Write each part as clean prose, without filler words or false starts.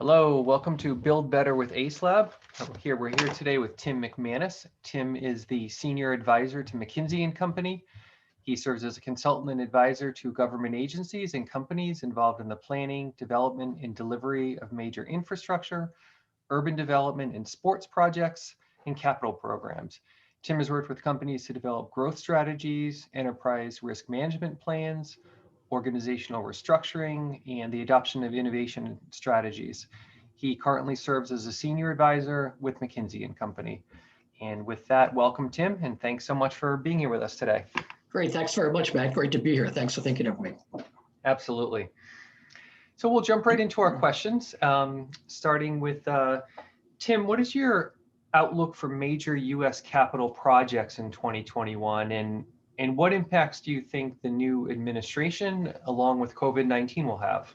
Hello, welcome to Build Better with Ace Lab. We're here today with Tim McManus. Tim is the senior advisor to McKinsey and Company. He serves as a consultant and advisor to government agencies and companies involved in the planning, development, and delivery of major infrastructure, urban development and sports projects, and capital programs. Tim has worked with companies to develop growth strategies, enterprise risk management plans, organizational restructuring, and the adoption of innovation strategies. He currently serves as a senior advisor with McKinsey and Company. And with that, welcome, Tim, and thanks so much for being here with us today. Great, thanks very much, Matt. Great to be here. Thanks for thinking of me. Absolutely. So we'll jump right into our questions, starting with Tim, what is your outlook for major U.S. capital projects in 2021, and what impacts do you think the new administration, along with COVID-19, will have?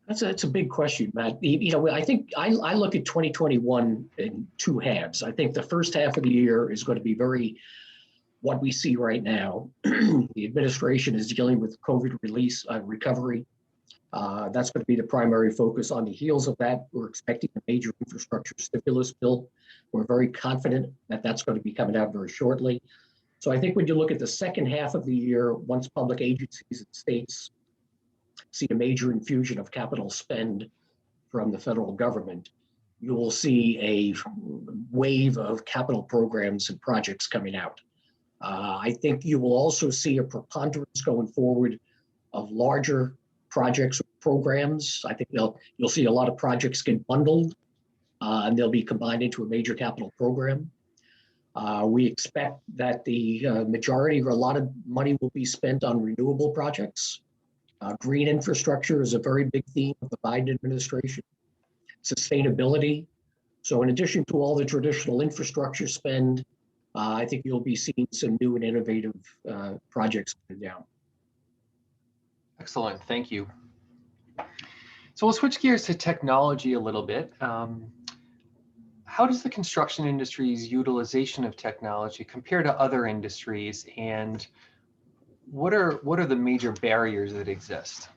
That's a big question, Matt. I think I look at 2021 in two halves. I think the first half of the year is going to be very what we see right now. The administration is dealing with COVID recovery. That's going to be the primary focus. On the heels of that, we're expecting a major infrastructure stimulus bill. We're very confident that that's going to be coming out very shortly. So I think when you look at the second half of the year, once public agencies and states see a major infusion of capital spend from the federal government, you will see a wave of capital programs and projects coming out. I think you will also see a preponderance going forward of larger projects or programs. I think you'll see a lot of projects get bundled and they'll be combined into a major capital program. We expect that the majority or a lot of money will be spent on renewable projects. Green infrastructure is a very big theme of the Biden administration. Sustainability. So in addition to all the traditional infrastructure spend, I think you'll be seeing some new and innovative projects coming down. Excellent, thank you. So we'll switch gears to technology a little bit. How does the construction industry's utilization of technology compare to other industries, and what are the major barriers that exist?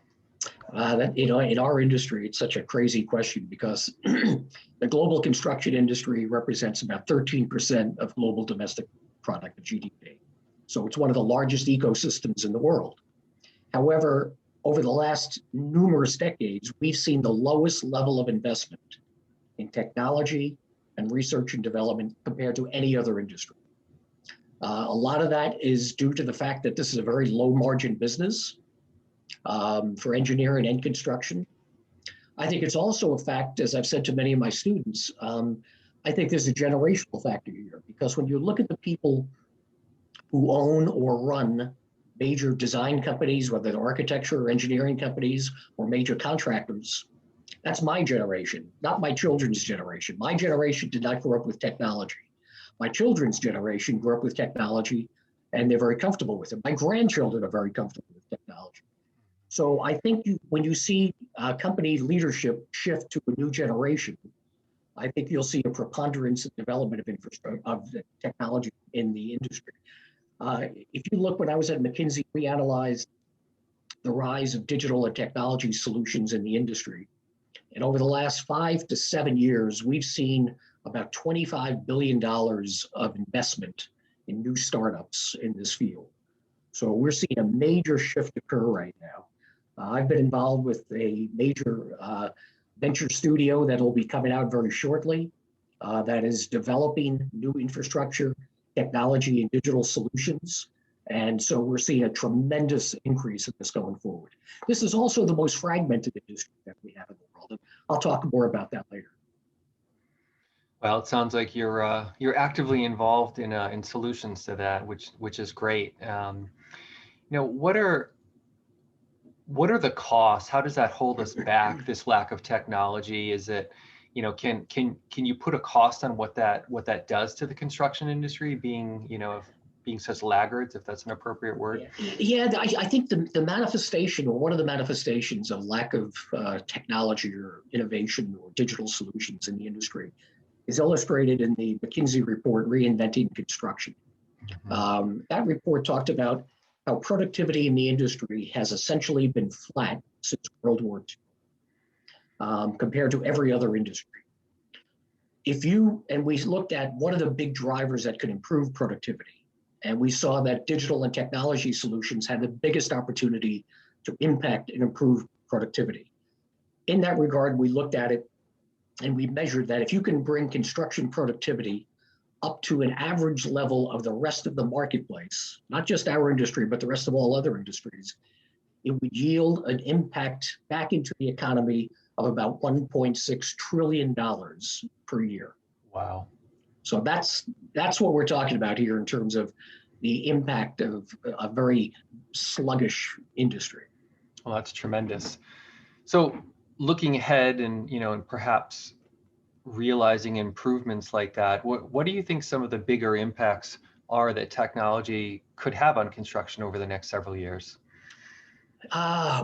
In our industry, it's such a crazy question because the global construction industry represents about 13% of global domestic product, of GDP. So it's one of the largest ecosystems in the world. However, over the last numerous decades, we've seen the lowest level of investment in technology and research and development compared to any other industry. A lot of that is due to the fact that this is a very low margin business for engineering and construction. I think it's also a fact, as I've said to many of my students, I think there's a generational factor here, because when you look at the people who own or run major design companies, whether they're architecture or engineering companies or major contractors, that's my generation, not my children's generation. My generation did not grow up with technology. My children's generation grew up with technology and they're very comfortable with it. My grandchildren are very comfortable with technology. So I think when you see company leadership shift to a new generation, I think you'll see a preponderance of development of infrastructure, of technology in the industry. If you look, when I was at McKinsey, we analyzed the rise of digital and technology solutions in the industry. And over the last 5 to 7 years, we've seen about $25 billion of investment in new startups in this field. So we're seeing a major shift occur right now. I've been involved with a major venture studio that will be coming out very shortly that is developing new infrastructure, technology, and digital solutions. And so we're seeing a tremendous increase in this going forward. This is also the most fragmented industry that we have in the world. And I'll talk more about that later. Well, it sounds like you're actively involved in solutions to that, which is great. What are the costs? How does that hold us back? This lack of technology, is it, can you put a cost on what that does to the construction industry, being such laggards, if that's an appropriate word? Yeah, I think the manifestation, or one of the manifestations of lack of technology or innovation or digital solutions in the industry is illustrated in the McKinsey report, Reinventing Construction. That report talked about how productivity in the industry has essentially been flat since World War II. compared to every other industry. And we looked at what are the big drivers that could improve productivity. And we saw that digital and technology solutions had the biggest opportunity to impact and improve productivity. In that regard, we looked at it and we measured that if you can bring construction productivity up to an average level of the rest of the marketplace, not just our industry, but the rest of all other industries, it would yield an impact back into the economy of about $1.6 trillion per year. Wow. So that's what we're talking about here in terms of the impact of a very sluggish industry. Well, that's tremendous. So looking ahead and perhaps realizing improvements like that, what do you think some of the bigger impacts are that technology could have on construction over the next several years?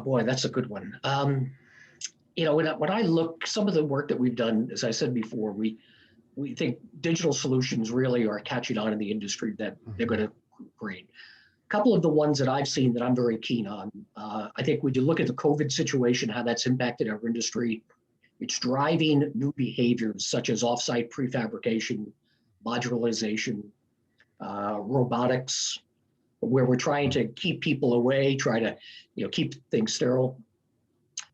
Boy, that's a good one. When I look, some of the work that we've done, as I said before, we think digital solutions really are catching on in the industry that they're going to create. A couple of the ones that I've seen that I'm very keen on, I think when you look at the COVID situation, how that's impacted our industry, it's driving new behaviors such as offsite prefabrication, modularization, robotics, where we're trying to keep people away, try to keep things sterile.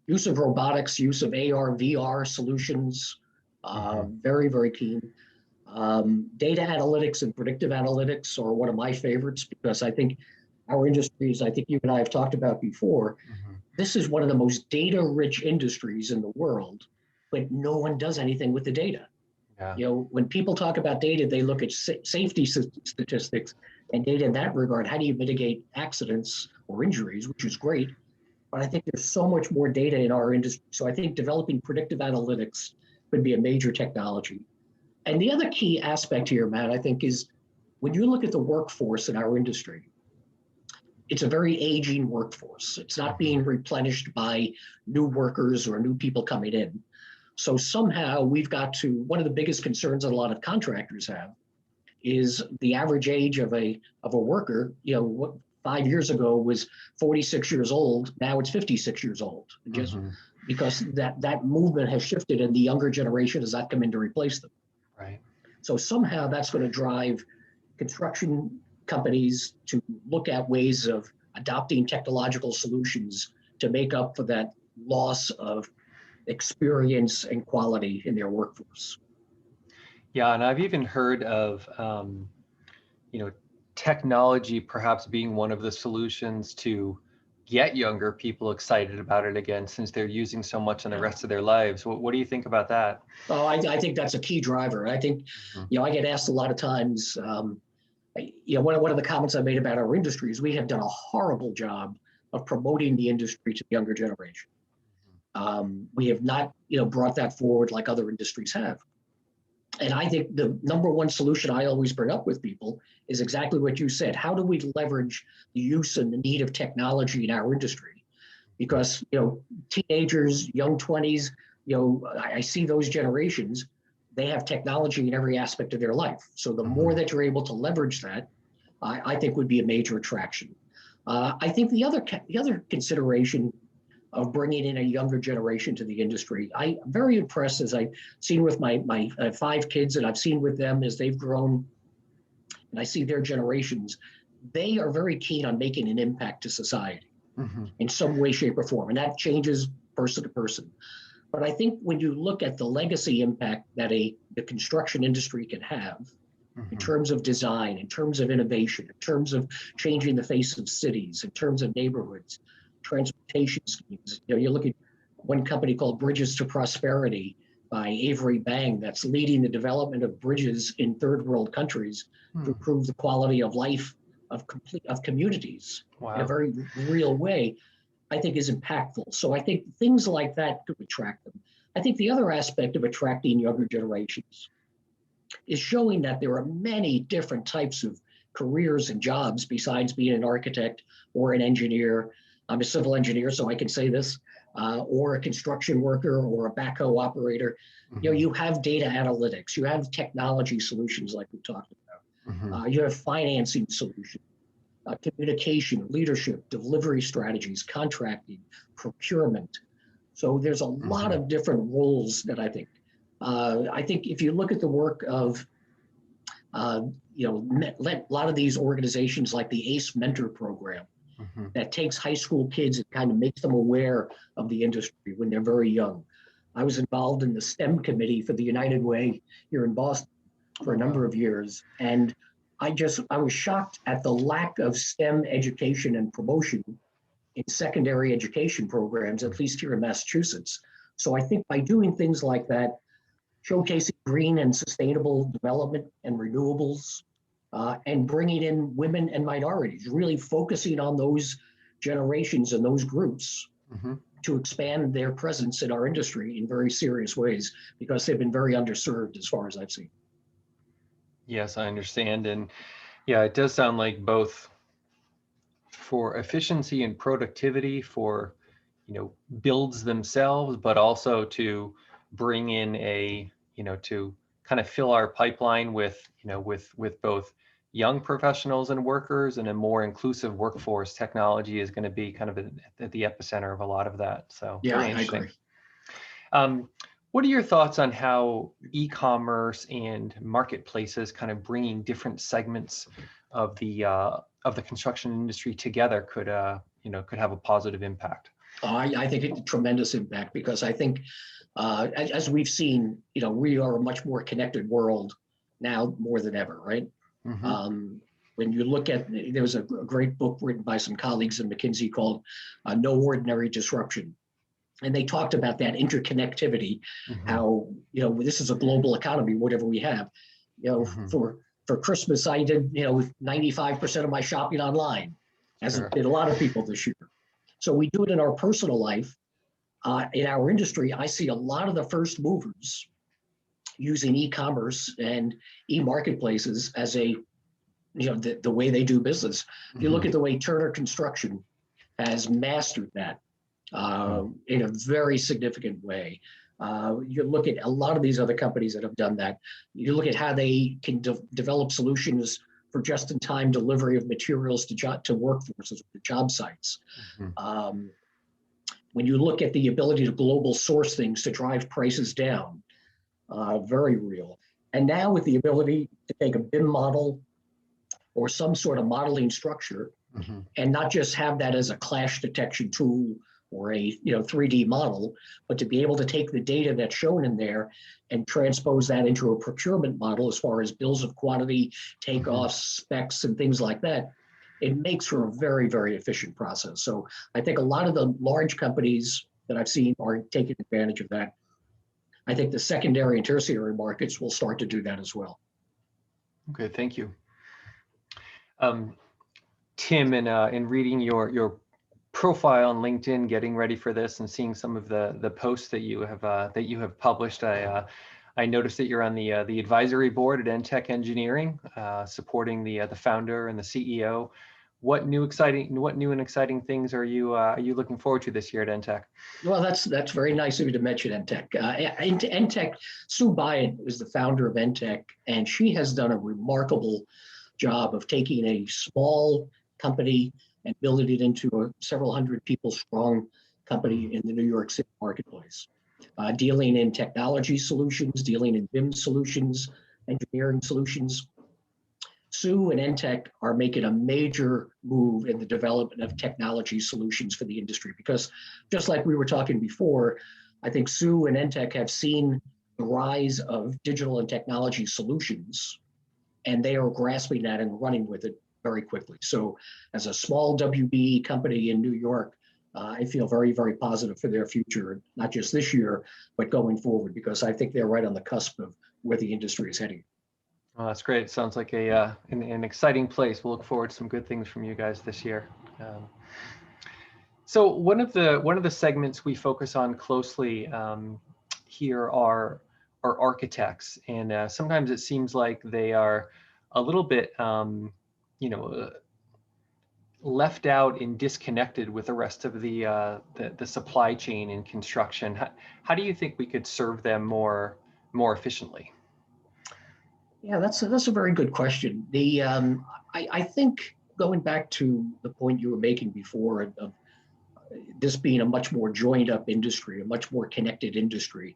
Use of robotics, use of AR, VR solutions, very, very keen. Data analytics and predictive analytics are one of my favorites because I think our industries, I think you and I have talked about before, this is one of the most data-rich industries in the world, but no one does anything with the data. Yeah. When people talk about data, they look at safety statistics and data in that regard. How do you mitigate accidents or injuries, which is great. But I think there's so much more data in our industry. So I think developing predictive analytics could be a major technology. And the other key aspect here, Matt, I think is when you look at the workforce in our industry, it's a very aging workforce. It's not being replenished by new workers or new people coming in. So somehow we've got to, one of the biggest concerns that a lot of contractors have is the average age of a worker, what 5 years ago was 46 years old, now it's 56 years old. Just because that movement has shifted and the younger generation has not come in to replace them. Right. So somehow that's going to drive construction companies to look at ways of adopting technological solutions to make up for that loss of experience and quality in their workforce. Yeah, and I've even heard of, technology perhaps being one of the solutions to get younger people excited about it again, since they're using so much in the rest of their lives. What do you think about that? Oh, I think that's a key driver. I think, I get asked a lot of times, one of the comments I made about our industry is we have done a horrible job of promoting the industry to the younger generation. We have not, brought that forward like other industries have. And I think the number one solution I always bring up with people is exactly what you said. How do we leverage the use and the need of technology in our industry? Because, teenagers, young 20s, I see those generations, they have technology in every aspect of their life. So the more that you're able to leverage that, I think would be a major attraction. I think the other consideration of bringing in a younger generation to the industry, I'm very impressed, as I've seen with my 5 kids, and I've seen with them as they've grown, and I see their generations, they are very keen on making an impact to society in some way, shape, or form, and that changes person to person. But I think when you look at the legacy impact that the construction industry can have in terms of design, in terms of innovation, in terms of changing the face of cities, in terms of neighborhoods, transportation schemes. You look at one company called Bridges to Prosperity by Avery Bang that's leading the development of bridges in third world countries to improve the quality of life of communities in a very real way, I think is impactful. So I think things like that could attract them. I think the other aspect of attracting younger generations is showing that there are many different types of careers and jobs besides being an architect or an engineer. I'm a civil engineer, so I can say this, or a construction worker or a backhoe operator. You have data analytics, you have technology solutions like we talked about. You have financing solutions, communication, leadership, delivery strategies, contracting, procurement. So there's a lot of different roles that I think. I think if you look at the work of, a lot of these organizations like the ACE Mentor Program that takes high school kids and kind of makes them aware of the industry when they're very young. I was involved in the STEM committee for the United Way here in Boston for a number of years. And I was shocked at the lack of STEM education and promotion in secondary education programs, at least here in Massachusetts. So I think by doing things like that, showcasing green and sustainable development and renewables, and bringing in women and minorities, really focusing on those generations and those groups to expand their presence in our industry in very serious ways, because they've been very underserved as far as I've seen. Yes, I understand. And yeah, it does sound like both for efficiency and productivity for, builds themselves, but also to bring in to kind of fill our pipeline with, with both young professionals and workers and a more inclusive workforce. Technology is going to be kind of at the epicenter of a lot of that. So yeah, very I interesting. agree. What are your thoughts on how e-commerce and marketplaces kind of bringing different segments of the construction industry together could have a positive impact? I think it's a tremendous impact, because I think, as we've seen, we are a much more connected world now more than ever, right? When you look at, there was a great book written by some colleagues in McKinsey called No Ordinary Disruption. And they talked about that interconnectivity, how, this is a global economy, whatever we have. For Christmas, I did, 95% of my shopping online, as did a lot of people this year. So we do it in our personal life. In our industry, I see a lot of the first movers using e-commerce and e-marketplaces as the way they do business. You look at the way Turner Construction has mastered that in a very significant way. You look at a lot of these other companies that have done that. You look at how they can develop solutions for just-in-time delivery of materials to workforces, to job sites. When you look at the ability to global source things to drive prices down, very real. And now with the ability to take a BIM model or some sort of modeling structure and not just have that as a clash detection tool or a 3D model, but to be able to take the data that's shown in there and transpose that into a procurement model as far as bills of quantity, takeoffs, specs, and things like that, it makes for a very, very efficient process. So I think a lot of the large companies that I've seen are taking advantage of that. I think the secondary and tertiary markets will start to do that as well. Okay, thank you. Tim, in reading your profile on LinkedIn, getting ready for this and seeing some of the posts that you have published, I noticed that you're on the advisory board at Entech Engineering, supporting the founder and the CEO. What new and exciting things are you looking forward to this year at Entech? Well, that's very nice of you to mention Entech. Entech, Sue Byatt is the founder of Entech, and she has done a remarkable job of taking a small company and building it into a several hundred people strong company in the New York City marketplace, dealing in technology solutions, dealing in BIM solutions, engineering solutions. Sue and Entech are making a major move in the development of technology solutions for the industry, because just like we were talking before, I think Sue and Entech have seen the rise of digital and technology solutions, and they are grasping that and running with it very quickly. So as a small WB company in New York, I feel very, very positive for their future, not just this year, but going forward, because I think they're right on the cusp of where the industry is heading. Well, that's great. It sounds like an exciting place. We'll look forward to some good things from you guys this year. So one of the segments we focus on closely here are architects, and sometimes it seems like they are a little bit left out and disconnected with the rest of the supply chain in construction. How do you think we could serve them more efficiently? Yeah, that's a very good question. I think going back to the point you were making before of this being a much more joined up industry, a much more connected industry,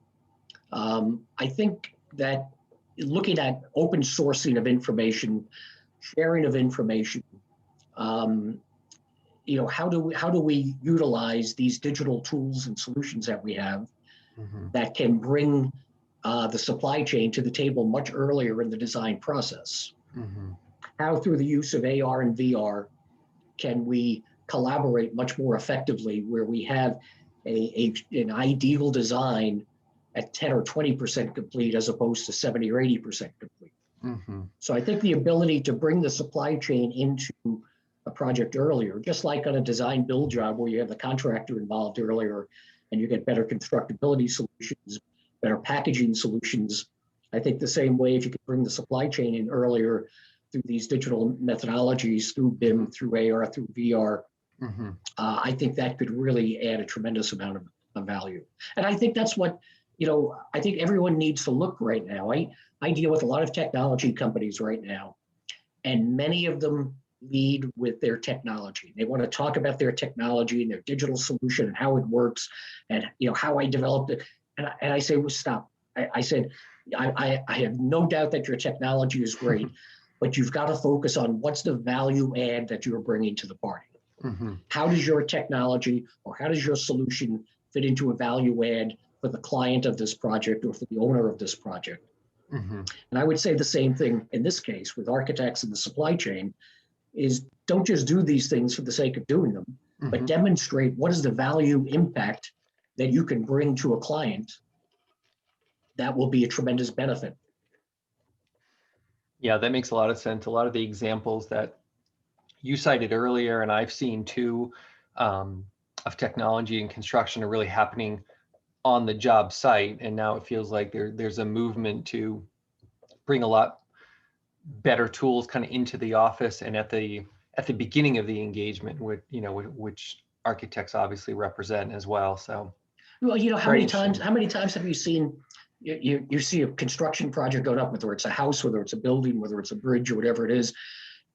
I think that looking at open sourcing of information, sharing of information, how do we utilize these digital tools and solutions that we have that can bring the supply chain to the table much earlier in the design process? How, through the use of AR and VR, can we collaborate much more effectively where we have an ideal design at 10 or 20% complete as opposed to 70 or 80% complete? So I think the ability to bring the supply chain into a project earlier, just like on a design build job where you have the contractor involved earlier and you get better constructability solutions, better packaging solutions. I think the same way, if you could bring the supply chain in earlier through these digital methodologies, through BIM, through AR, through VR, I think that could really add a tremendous amount of value. And I think that's what, I think everyone needs to look right now. I deal with a lot of technology companies right now, and many of them lead with their technology. They want to talk about their technology and their digital solution and how it works and how I developed it. And I say, well, stop. I said, I have no doubt that your technology is great, but you've got to focus on what's the value add that you're bringing to the party. How does your technology or how does your solution fit into a value add for the client of this project or for the owner of this project? And I would say the same thing in this case with architects and the supply chain is don't just do these things for the sake of doing them, but demonstrate what is the value impact that you can bring to a client that will be a tremendous benefit. Yeah, that makes a lot of sense. A lot of the examples that you cited earlier, and I've seen too, of technology and construction are really happening on the job site. And now it feels like there's a movement to bring a lot better tools kind of into the office and at the beginning of the engagement, which architects obviously represent as well. So, well, how many times have you seen you see a construction project going up, whether it's a house, whether it's a building, whether it's a bridge or whatever it is,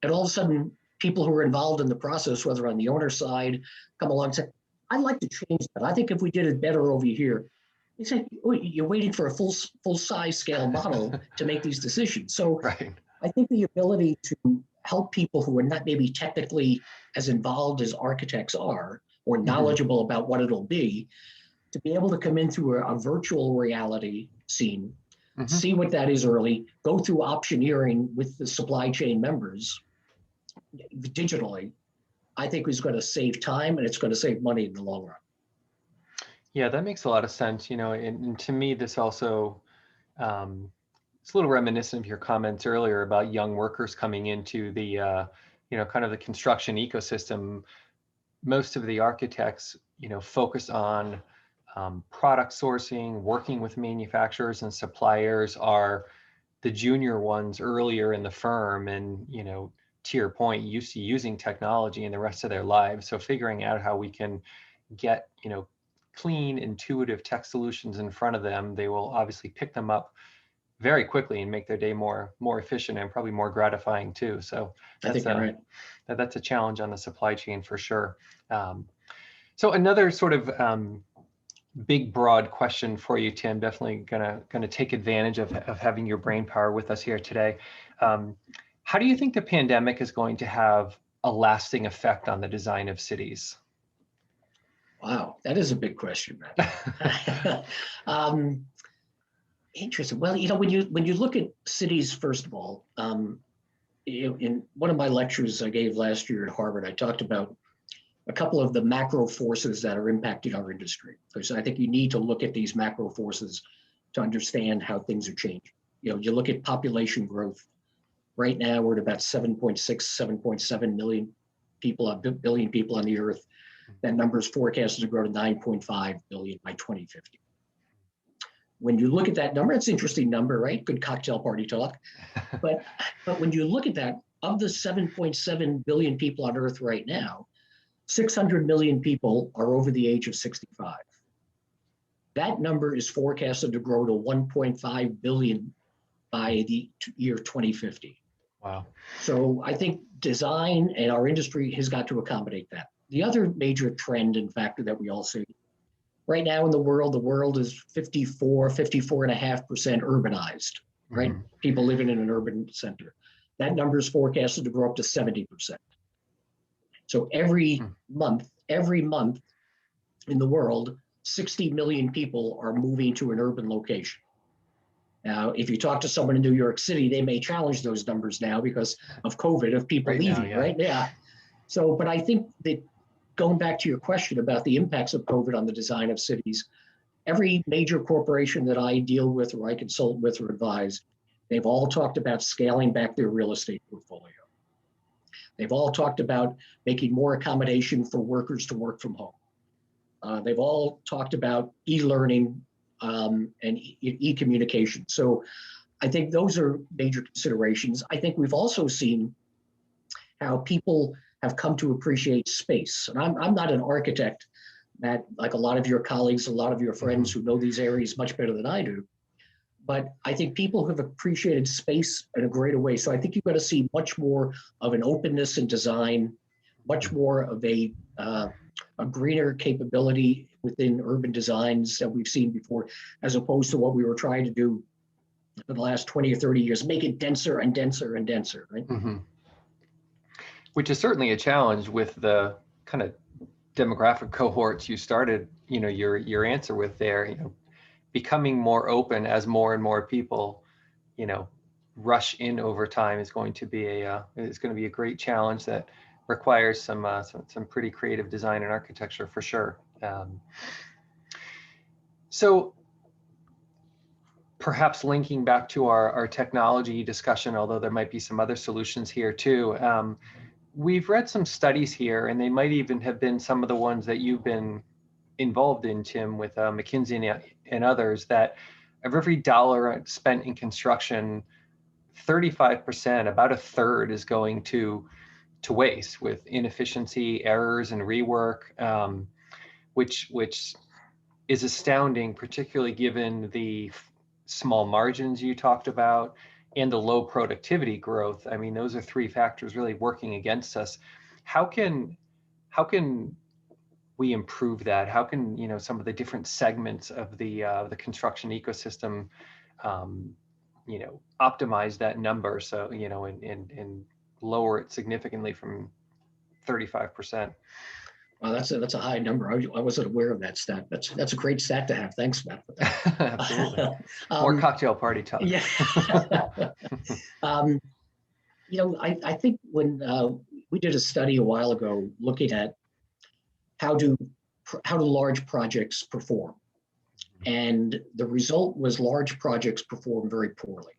and all of a sudden people who are involved in the process, whether on the owner side, come along and say, I'd like to change that. I think if we did it better over here. They say, oh, you're waiting for a full size scale model to make these decisions. So right. I think the ability to help people who are not maybe technically as involved as architects are or knowledgeable about what it'll be, to be able to come in through a virtual reality scene, see what that is early, go through optioneering with the supply chain members digitally, I think is going to save time and it's going to save money in the long run. Yeah, that makes a lot of sense. And to me, this also, it's a little reminiscent of your comments earlier about young workers coming into the, kind of the construction ecosystem. Most of the architects, focus on product sourcing, working with manufacturers and suppliers are the junior ones earlier in the firm. And, to your point, used to using technology in the rest of their lives. So figuring out how we can get, clean, intuitive tech solutions in front of them, they will obviously pick them up very quickly and make their day more efficient and probably more gratifying too. So that's right. That's a challenge on the supply chain for sure. So another sort of big, broad question for you, Tim. Definitely gonna take advantage of having your brain power with us here today. How do you think the pandemic is going to have a lasting effect on the design of cities? Wow, that is a big question, Matt. Interesting. Well, when you look at cities, first of all, in one of my lectures I gave last year at Harvard, I talked about a couple of the macro forces that are impacting our industry. Because I think you need to look at these macro forces to understand how things are changing. You look at population growth. Right now, we're at about 7.6, 7.7 billion people on the earth. That number is forecasted to grow to 9.5 billion by 2050. When you look at that number, it's an interesting number, right? Good cocktail party talk. But when you look at that, of the 7.7 billion people on Earth right now, 600 million people are over the age of 65. That number is forecasted to grow to 1.5 billion by the year 2050. Wow. So I think design and our industry has got to accommodate that. the other major trend and factor that we all see right now in the world is 54.5% urbanized, right? Mhm. People living in an urban center. That number is forecasted to grow up to 70%. So every month in the world, 60 million people are moving to an urban location. Now, if you talk to someone in New York City, they may challenge those numbers now because of COVID, of people Right now, leaving, yeah. right? Yeah. So, but I think that going back to your question about the impacts of COVID on the design of cities, every major corporation that I deal with or I consult with or advise, they've all talked about scaling back their real estate portfolio. They've all talked about making more accommodation for workers to work from home. They've all talked about e-learning and e-communication. So I think those are major considerations. I think we've also seen how people have come to appreciate space. And I'm not an architect, Matt, like a lot of your colleagues, a lot of your friends who know these areas much better than I do. But I think people have appreciated space in a greater way. So I think you've got to see much more of an openness in design, much more of a greener capability within urban designs that we've seen before, as opposed to what we were trying to do for the last 20 or 30 years, make it denser and denser and denser, right? Mm-hmm. Which is certainly a challenge with the kind of demographic cohorts you started, your answer with there, becoming more open as more and more people, rush in over time is going to be a great challenge that requires some pretty creative design and architecture for sure. So perhaps linking back to our technology discussion, although there might be some other solutions here too. We've read some studies here, and they might even have been some of the ones that you've been involved in, Tim, with McKinsey and others, that of every dollar spent in construction, 35%, about a third, is going to waste with inefficiency, errors, and rework, which is astounding, particularly given the small margins you talked about and the low productivity growth. I mean, those are three factors really working against us. How can we improve that? How can some of the different segments of the construction ecosystem optimize that number so and lower it significantly from 35%? Well, that's a high number. I wasn't aware of that stat. That's a great stat to have. Thanks, Matt. Absolutely. More cocktail party talk. Yeah. I think when we did a study a while ago looking at how do large projects perform, and the result was large projects perform very poorly.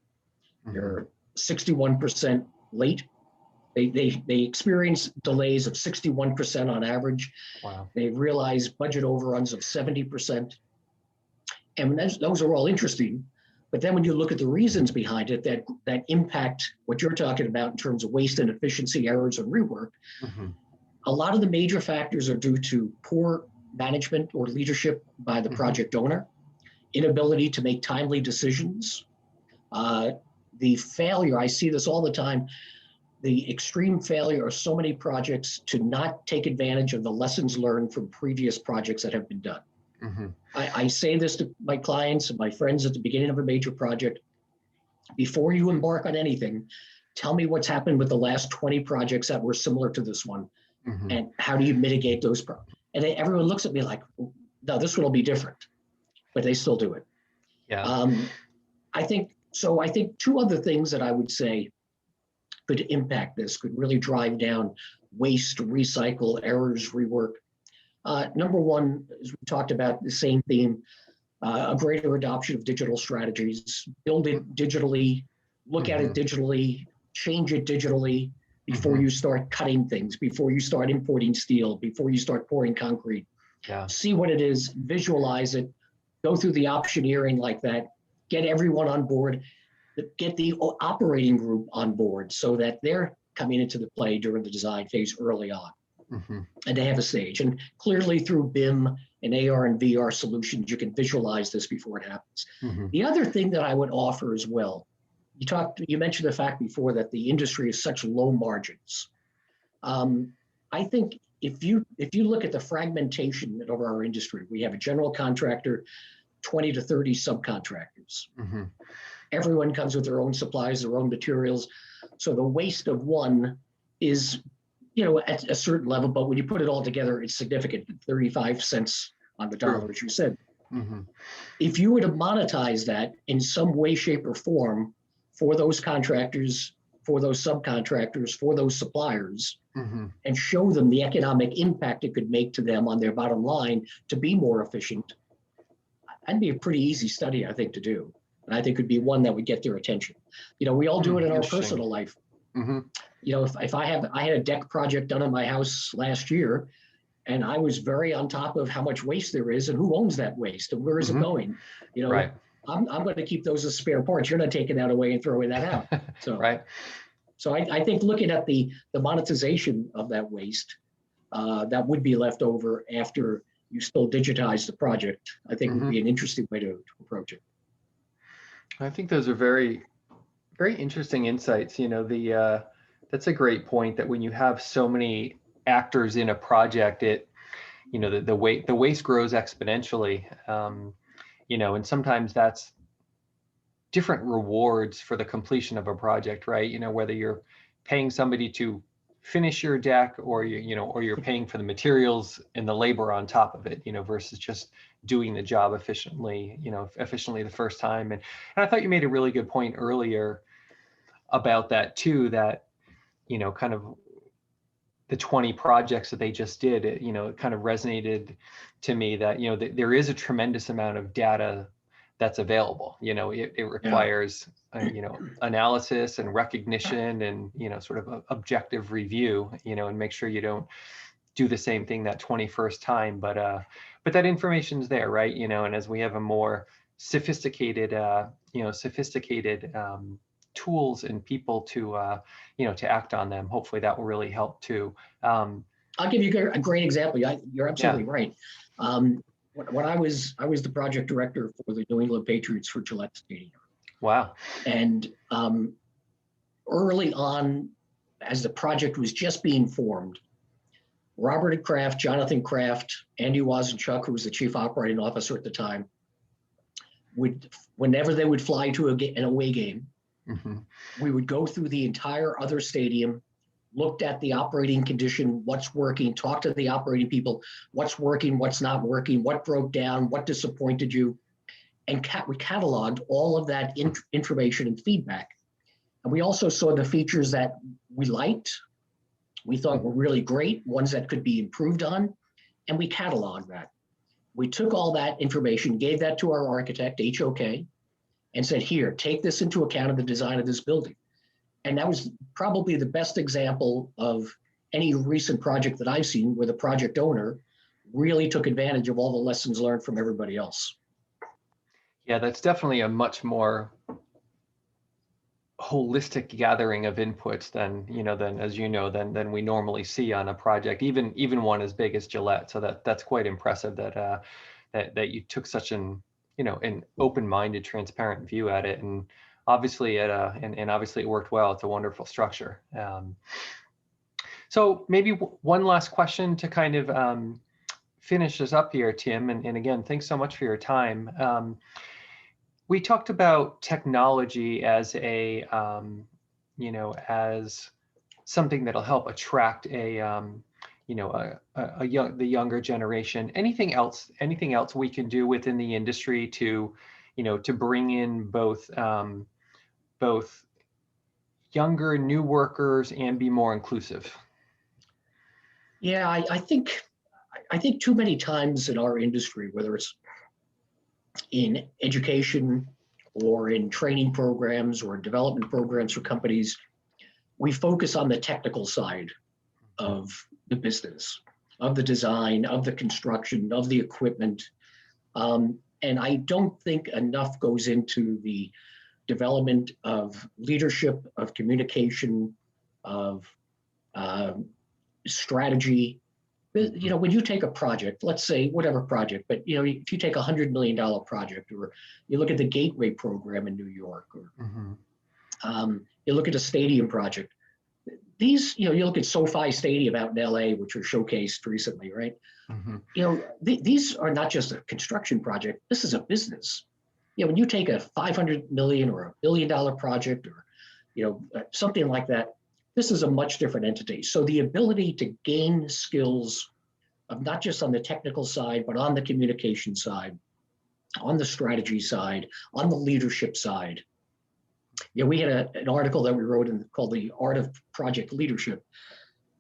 They're 61% late. They experience delays of 61% on average. Wow. They realize budget overruns of 70%. And those are all interesting. But then when you look at the reasons behind it that impact what you're talking about in terms of waste and efficiency, errors, and rework, a lot of the major factors are due to poor management or leadership by the project owner, inability to make timely decisions, the failure, I see this all the time, the extreme failure of so many projects to not take advantage of the lessons learned from previous projects that have been done. I say this to my clients and my friends at the beginning of a major project: before you embark on anything, tell me what's happened with the last 20 projects that were similar to this one, and how do you mitigate those problems? And everyone looks at me like, no, this one will be different, but they still do it. Yeah. I think two other things that I would say could impact this, could really drive down waste, recycle, errors, rework. Number one, as we talked about, the same theme, a greater adoption of digital strategies. Build it digitally, look at it digitally, change it digitally before you start cutting things, before you start importing steel, before you start pouring concrete. Yeah. See what it is, visualize it, go through the optioneering like that, get everyone on board, get the operating group on board so that they're coming into the play during the design phase early on. And they have a stage. And clearly through BIM and AR and VR solutions, you can visualize this before it happens. The other thing that I would offer as well, you mentioned the fact before that the industry is such low margins. I think if you look at the fragmentation of our industry, we have a general contractor, 20 to 30 subcontractors. Mm-hmm. Everyone comes with their own supplies, their own materials. So the waste of one is, at a certain level, but when you put it all together, it's significant, 35 cents on the dollar, as you said. Mm-hmm. If you were to monetize that in some way, shape, or form for those contractors, for those subcontractors, for those suppliers, Mm-hmm. and show them the economic impact it could make to them on their bottom line to be more efficient, that'd be a pretty easy study, I think, to do. And I think it'd be one that would get their attention. We all do it in our personal life. Mm-hmm. If I had a deck project done in my house last year, and I was very on top of how much waste there is and who owns that waste and where is it going, Right. I'm going to keep those as spare parts. You're not taking that away and throwing that out. So, right. So I think looking at the monetization of that waste that would be left over after you still digitize the project, I think would be an interesting way to approach it. I think those are very, very interesting insights. That's a great point, that when you have so many actors in a project, the waste grows exponentially. And sometimes that's different rewards for the completion of a project, right? Whether you're paying somebody to finish your deck, or you're paying for the materials and the labor on top of it, versus just doing the job efficiently the first time. And I thought you made a really good point earlier about that too, that, kind of the 20 projects that they just did, it kind of resonated to me that, there is a tremendous amount of data that's available. It requires, analysis and recognition and, sort of a objective review, and make sure you don't do the same thing that 21st time, but that information's there, right? And as we have a more sophisticated, tools and people to act on them, hopefully that will really help too. I'll give you a great example. You're absolutely right. When I was the project director for the New England Patriots for Gillette Stadium. Wow. And early on, as the project was just being formed, Robert Kraft, Jonathan Kraft, Andy Wazenchuk, who was the chief operating officer at the time, whenever they would fly to an away game, we would go through the entire other stadium, looked at the operating condition, what's working, talk to the operating people, what's working, what's not working, what broke down, what disappointed you. And we cataloged all of that information and feedback. And we also saw the features that we liked, we thought were really great, ones that could be improved on, and we cataloged that. We took all that information, gave that to our architect, HOK, and said, here, take this into account in the design of this building. And that was probably the best example of any recent project that I've seen where the project owner really took advantage of all the lessons learned from everybody else. Yeah, that's definitely a much more holistic gathering of inputs than than we normally see on a project, even one as big as Gillette. So that's quite impressive that you took such an open-minded, transparent view at it, and obviously obviously it worked well. It's a wonderful structure. So maybe one last question to kind of finish us up here, Tim, and again, thanks so much for your time. We talked about technology as as something that'll help attract the younger generation. Anything else we can do within the industry to bring in both younger, new workers and be more inclusive? Yeah, I think too many times in our industry, whether it's in education or in training programs or development programs for companies, we focus on the technical side of the business, of the design, of the construction, of the equipment. And I don't think enough goes into the development of leadership, of communication, of strategy. When you take a project, let's say whatever project, but if you take $100 million project, or you look at the Gateway program in New York, or you look at a stadium project, these, you look at SoFi Stadium out in LA, which was showcased recently, right? Mm-hmm. These are not just a construction project. This is a business. When you take a 500 million or $1 billion project, or something like that, this is a much different entity. So the ability to gain skills of not just on the technical side, but on the communication side, on the strategy side, on the leadership side. We had an article that we wrote called The Art of Project Leadership.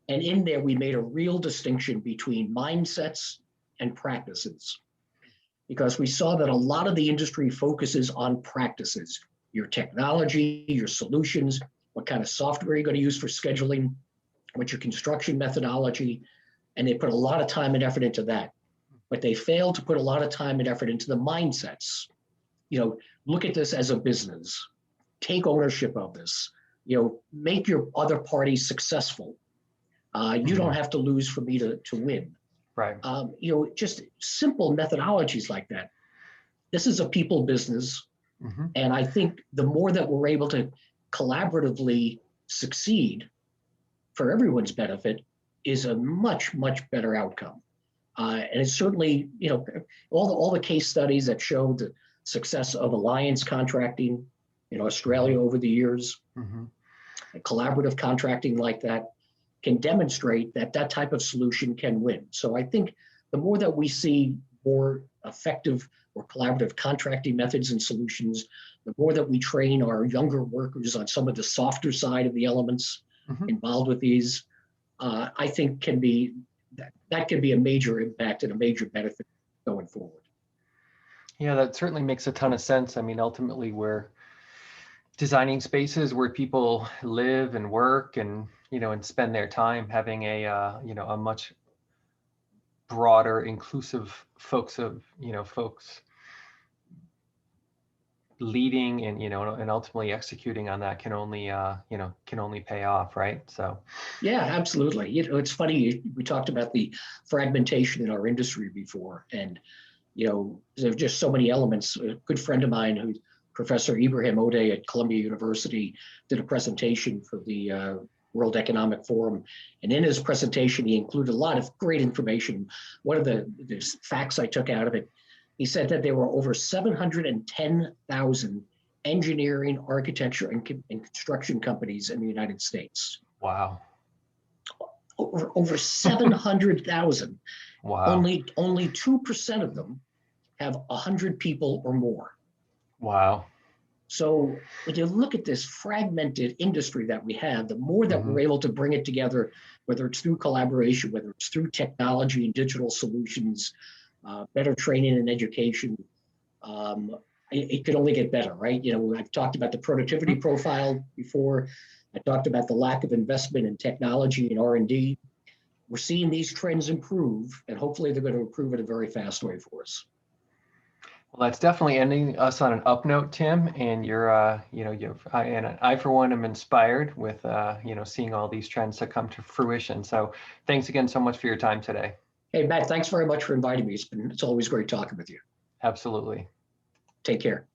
And in there, we made a real distinction between mindsets and practices, because we saw that a lot of the industry focuses on practices, your technology, your solutions, what kind of software you're going to use for scheduling, what's your construction methodology, and they put a lot of time and effort into that. But they failed to put a lot of time and effort into the mindsets. Look at this as a business. Take ownership of this. Make your other parties successful. You don't have to lose for me to win. Right. Just simple methodologies like that. This is a people business. Mm-hmm. And I think the more that we're able to collaboratively succeed for everyone's benefit is a much, much better outcome. And it's certainly, all the case studies that show the success of alliance contracting in Australia over the years, Mm-hmm. collaborative contracting like that can demonstrate that type of solution can win. So I think the more that we see more effective or collaborative contracting methods and solutions, the more that we train our younger workers on some of the softer side of the elements Mm-hmm. involved with these, I think that can be a major impact and a major benefit going forward. Yeah, that certainly makes a ton of sense. I mean, ultimately, we're designing spaces where people live and work and and spend their time, having a much broader, inclusive folks leading and and ultimately executing on that can only pay off, right? So Yeah, absolutely. It's funny, we talked about the fragmentation in our industry before, and there's just so many elements. A good friend of mine, who's Professor Ibrahim Odeh at Columbia University, did a presentation for the World Economic Forum. And in his presentation, he included a lot of great information. One of the facts I took out of it, he said that there were over 710,000 engineering, architecture, and construction companies in the United States. wow. Over 700,000. Wow. Only 2% of them have 100 people or more. Wow. So when you look at this fragmented industry that we have, the more that we're able to bring it together, whether it's through collaboration, whether it's through technology and digital solutions, better training and education, it could only get better, right? I've talked about the productivity profile before. I talked about the lack of investment in technology and R&D. We're seeing these trends improve, and hopefully they're going to improve in a very fast way for us. Well, that's definitely ending us on an up note, Tim. And I for one am inspired with seeing all these trends that come to fruition. So thanks again so much for your time today. Hey, Matt, thanks very much for inviting me. It's always great talking with you. Absolutely. Take care.